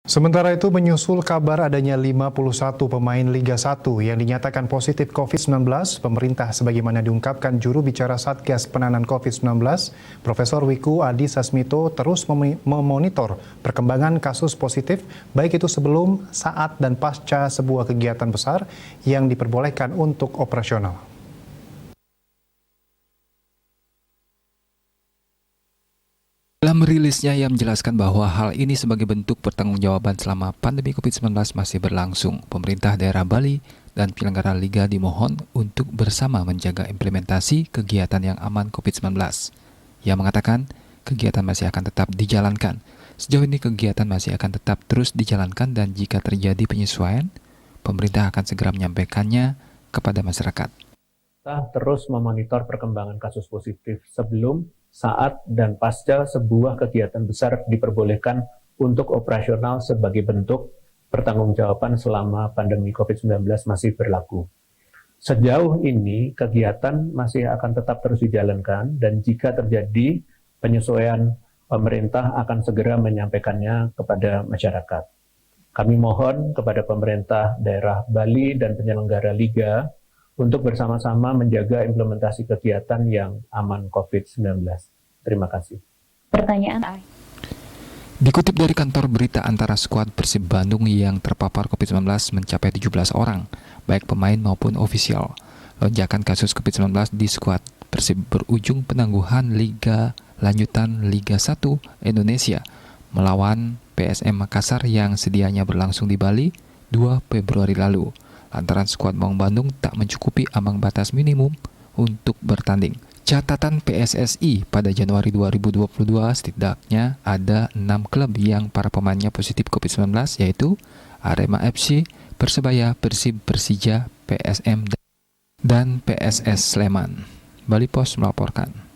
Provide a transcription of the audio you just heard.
Sementara itu menyusul kabar adanya 51 pemain Liga 1 yang dinyatakan positif COVID-19, pemerintah sebagaimana diungkapkan juru bicara Satgas Penanganan COVID-19, Profesor Wiku Adi Sasmito terus memonitor perkembangan kasus positif, baik itu sebelum, saat, dan pasca sebuah kegiatan besar yang diperbolehkan untuk operasional. Dalam rilisnya, ia menjelaskan bahwa hal ini sebagai bentuk pertanggungjawaban selama pandemi COVID-19 masih berlangsung. Pemerintah daerah Bali dan penyelenggara Liga dimohon untuk bersama menjaga implementasi kegiatan yang aman COVID-19. Ia mengatakan kegiatan masih akan tetap dijalankan. Sejauh ini kegiatan masih akan tetap terus dijalankan dan jika terjadi penyesuaian, pemerintah akan segera menyampaikannya kepada masyarakat. Kita terus memonitor perkembangan kasus positif sebelum, saat, dan pasca sebuah kegiatan besar diperbolehkan untuk operasional sebagai bentuk pertanggungjawaban selama pandemi COVID-19 masih berlaku. Sejauh ini, kegiatan masih akan tetap terus dijalankan dan jika terjadi penyesuaian, pemerintah akan segera menyampaikannya kepada masyarakat. Kami mohon kepada pemerintah daerah Bali dan penyelenggara Liga untuk bersama-sama menjaga implementasi kegiatan yang aman COVID-19. Terima kasih. Pertanyaan. Dikutip dari kantor berita antara skuad Persib Bandung yang terpapar COVID-19 mencapai 17 orang, baik pemain maupun ofisial. Lonjakan kasus COVID-19 di skuad Persib berujung penangguhan Liga Lanjutan Liga 1 Indonesia melawan PSM Makassar yang sedianya berlangsung di Bali 2 Februari lalu. Lantaran skuad Maung Bandung tak mencukupi ambang batas minimum untuk bertanding. Catatan PSSI pada Januari 2022 setidaknya ada 6 klub yang para pemainnya positif COVID-19 yaitu Arema FC, Persebaya, Persib, Persija, PSM, dan PSS Sleman. Bali Post melaporkan.